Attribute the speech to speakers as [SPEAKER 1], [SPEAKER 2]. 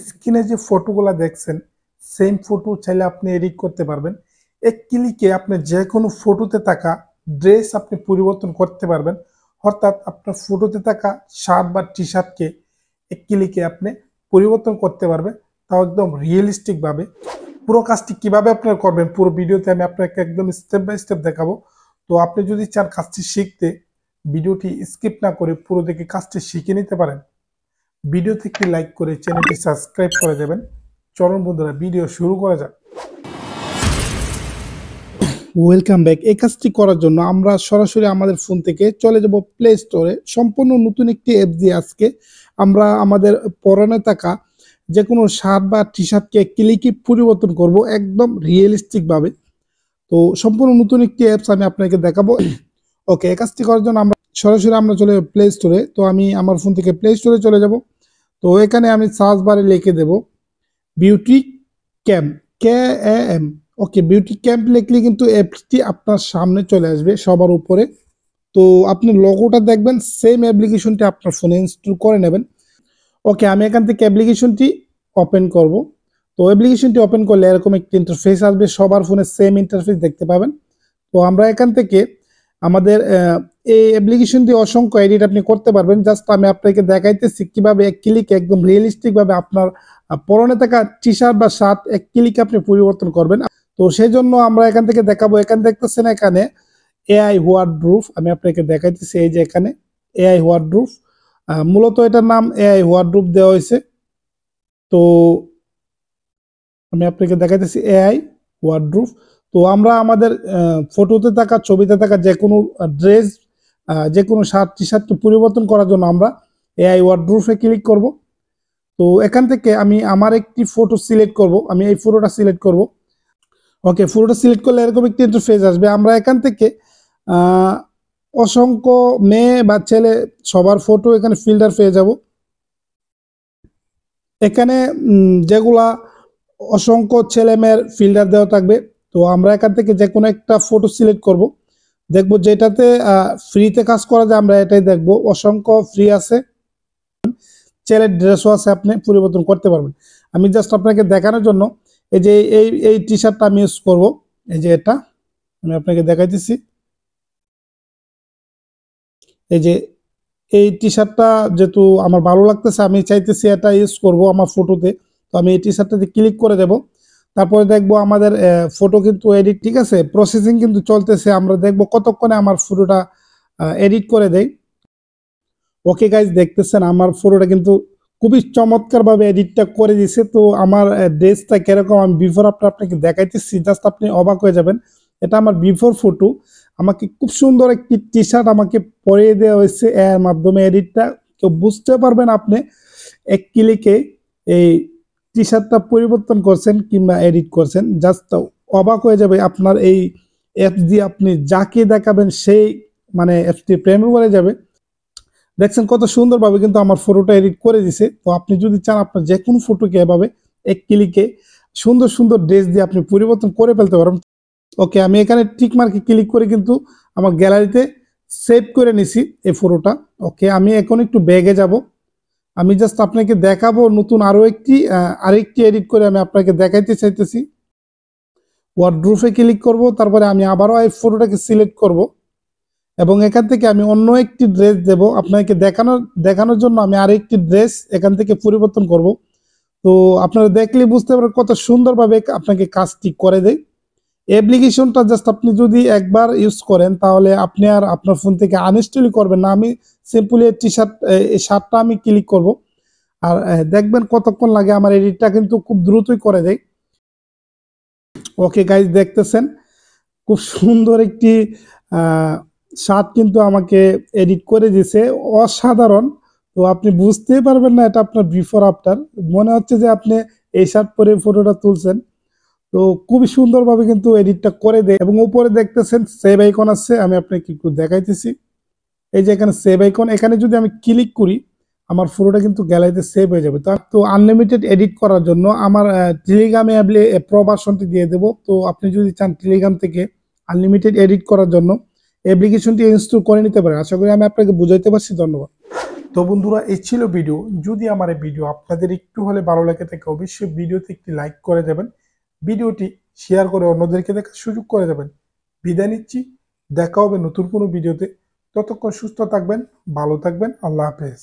[SPEAKER 1] স্ক্রিনে যে ফটোগুলা দেখছেন সেম ফটো চাইলে আপনি এডিট করতে পারবেন। এক ক্লিকে আপনি যে কোনো ফটোতে থাকা ড্রেস আপনি পরিবর্তন করতে পারবেন। অর্থাৎ আপনার ফটোতে থাকা শার্ট বা টি শার্টকে এক ক্লিকে আপনি পরিবর্তন করতে পারবেন, তাও একদম রিয়েলিস্টিক ভাবে। পুরো কাজটি কিভাবে আপনারা করবেন পুরো ভিডিওতে আমি আপনাকে একদম স্টেপ বাই স্টেপ দেখাবো। তো আপনি যদি চান কাজটি শিখতে, ভিডিওটি স্কিপ না করে পুরো দেখে কাজটি শিখে নিতে পারেন। ভিডিওতে একটি লাইক করে চ্যানেলটি সাবস্ক্রাইব করে দেবেন। চলুন বন্ধুরা, ভিডিও শুরু করা যাক। Welcome back. এই কাজটি করার জন্য আমরা সরাসরি আমাদের ফোন থেকে চলে যাব প্লে স্টোরে। সম্পূর্ণ নতুন একটি অ্যাপ দিয়ে আজকে আমরা আমাদের পরনে থাকা যে কোনো শার্ট বা টি শার্টকে ক্লিকে পরিবর্তন করব একদম রিয়েলিস্টিক ভাবে। তো সম্পূর্ণ নতুন একটি অ্যাপস আমি আপনাকে দেখাবো। ওকে, এই কাজটি করার জন্য আমরা সরাসরি চলে যাব প্লে স্টোরে। তো আমি আমার ফোন থেকে প্লে স্টোরে চলে যাব। তো এখানে আমি সার্চ বারে লিখে দেব বিউটি ক্যাম্প, KAM। ওকে, বিউটি ক্যাম্প লিখলে কিন্তু অ্যাপটি আপনার সামনে চলে আসবে সবার উপরে। তো আপনি লোগোটা দেখবেন, সেম অ্যাপ্লিকেশনটি আপনার ফোনে ইনস্টল করে নেবেন। ওকে, আমি এখান থেকে অ্যাপ্লিকেশনটি ওপেন করব। তো অ্যাপ্লিকেশনটি ওপেন করলে এরকম একটি ইন্টারফেস আসবে, সবার ফোনে সেম ইন্টারফেস দেখতে পাবেন। তো আমরা এখান থেকে আমাদের এই অ্যাপ্লিকেশনটি অসংখ্য এডিট আপনি করতে পারবেন। জাস্ট আমি আপনাকে দেখাইতেছি কিভাবে এক ক্লিকে একদম রিয়েলিস্টিক ভাবে আপনার পরনে থাকা টি শার্ট বা শার্ট এক ক্লিকে আপনি পরিবর্তন করবেন। তো সেই জন্য আমরা এখান থেকে দেখাবো। এখানে দেখতেছেন এখানে AI ওয়ার্ডরোব, আমি আপনাকে দেখাইতেছি। এই যে এখানে AI ওয়ার্ডরোব, মূলত এটার নাম AI ওয়ার্ডরোব দেওয়া হয়েছে। তো আমি আপনাকে দেখাইতেছি AI ওয়ার্ডরোব। তো আমরা আমাদের ফটোতে থাকা ছবিতে থাকা যে কোনো ড্রেস, যে কোনো শার্ট টি শার্টকে পরিবর্তন করার জন্য আমরা AI ওয়ার্ডরোবে ক্লিক করব। তো এখান থেকে আমি আমার একটি ফটো সিলেক্ট করব। আমি এই ফটোটা সিলেক্ট করব। ওকে, ফটোটা সিলেক্ট করলে এরকম একটি ইন্টারফেস আসবে। আমরা এখান থেকে অসংখ্য মেয়ে বা ছেলে সবার ফটো এখানে ফিল্টার পেয়ে যাব। এখানে যেগুলা অসংখ্য ছেলে মেয়ের ফিল্টার দেওয়া থাকবে। তো আমরা এখান থেকে যে কোনো একটা ফটো সিলেক্ট করব, দেখবো যেটাতে ফ্রিতে কাজ করা যায় আমরা এটাই দেখব। অসংখ্য ফ্রি আছে, ছেলের ড্রেসও আছে, আপনি পরিবর্তন করতে পারবেন। আমি জাস্ট আপনাকে দেখানোর জন্য এই যে এই টি শার্টটা আমি ইউজ করবো। এই যে এটা আমি আপনাকে দেখাইতেছি। এই যে এই টি শার্টটা যেহেতু আমার ভালো লাগতেছে, আমি চাইতেছি এটা ইউজ করব আমার ফটোতে। তো আমি এই টি শার্টটাতে ক্লিক করে দেব। তারপরে দেখবো আমাদের ফটো কিন্তু এডিট, ঠিক আছে, প্রসেসিং কিন্তু চলতেছে। আমরা দেখবো কতক্ষণে আমার ফটোটা এডিট করে দেয়। ওকে গাইজ, দেখতেছেন আমার ফটোটা কিন্তু খুবই চমৎকার ভাবে এডিটটা করে দিছে। তো আমার ড্রেসটা কিরকম আমি বিফোর আফটার আপনাকে দেখাইতেছি, জাস্ট আপনি অবাক হয়ে যাবেন। এটা আমার বিফোর ফটো। আমাকে খুব সুন্দর একটি টি শার্ট আমাকে পরিয়ে দেওয়া হয়েছে এর মাধ্যমে। এডিটটা কেউ বুঝতে পারবেন আপনি এক ক্লিকে এই টি শার্টটা পরিবর্তন করছেন কিংবা এডিট করছেন। জাস্ট অবাক হয়ে যাবে। আপনার এই অ্যাপস দিয়ে আপনি যাকে দেখাবেন সেই মানে অ্যাপসটি প্রেমে পড়ে যাবে। দেখছেন কত সুন্দরভাবে কিন্তু আমার ফটোটা এডিট করে দিছে। তো আপনি যদি চান আপনার যে কোনো ফটোকে এভাবে এক ক্লিকে সুন্দর সুন্দর ড্রেস দিয়ে আপনি পরিবর্তন করে ফেলতে পারেন। ওকে, আমি এখানে টিক মার্কে ক্লিক করে কিন্তু আমার গ্যালারিতে সেভ করে নিছি এই ফটোটা। ওকে, আমি এখন একটু ব্যাগে যাব। আমি জাস্ট আপনাকে দেখাবো নতুন আরেকটি এডিট করে আমি আপনাকে দেখাইতে চাইতেছি। ওয়ার্ডরোবে ক্লিক করব, তারপরে আমি আবারও এই ফটোটাকে সিলেক্ট করব এবং এখান থেকে আমি অন্য একটি ড্রেস দেব আপনাকে দেখানোর জন্য। আমি আরেকটি ড্রেস এখান থেকে পরিবর্তন করব। তো আপনারা দেখলে বুঝতে পারবেন কত সুন্দরভাবে আপনাকে কাজটি করে দেয় অ্যাপ্লিকেশনটা। জাস্ট আপনি যদি একবার ইউজ করেন তাহলে আপনি আর আপনার ফোন থেকে আনইনস্টল করবেন না। আমি সিম্পলি এই শার্টটা আমি ক্লিক করব, আর দেখবেন কতক্ষণ লাগে। আমার এডিটটা কিন্তু খুব দ্রুতই করে দেয়। ওকে গাইজ, দেখতেছেন খুব সুন্দর একটি শার্ট কিন্তু আমাকে এডিট করে দিছে, অসাধারণ। তো আপনি বুঝতেই পারবেন না এটা আপনার বিফোর আফটার। মনে হচ্ছে যে আপনি এই শার্ট পরে ফটোটা তুলছেন। তো খুবই সুন্দরভাবে কিন্তু এডিটটা করে দেয়। এবং উপরে দেখতেছেন সেভ আইকন আছে, আমি আপনাকে একটু দেখাইতেছি। এই যে এখানে সেভ আইকন, এখানে যদি আমি ক্লিক করি আমার ফটোটা কিন্তু গ্যালারিতে সেভ হয়ে যাবে। তো আনলিমিটেড এডিট করার জন্য আমার টেলিগ্রামে প্রো ভার্সনটি দিয়ে দেবো। তো আপনি যদি চান টেলিগ্রাম থেকে আনলিমিটেড এডিট করার জন্য অ্যাপ্লিকেশনটি ইনস্টল করে নিতে পারেন। আশা করি আমি আপনাকে বুঝাইতে পারছি। ধন্যবাদ। তো বন্ধুরা এই ছিল ভিডিও। যদি আমার এই ভিডিও আপনাদের একটু হলে ভালো লাগে থাকে অবশ্যই ভিডিওতে একটি লাইক করে দেবেন, ভিডিওটি শেয়ার করে অন্যদেরকে দেখার সুযোগ করে দেবেন। বিদায় নিচ্ছি, দেখা হবে নতুন কোনো ভিডিওতে। ততক্ষণ সুস্থ থাকবেন, ভালো থাকবেন। আল্লাহ হাফেজ।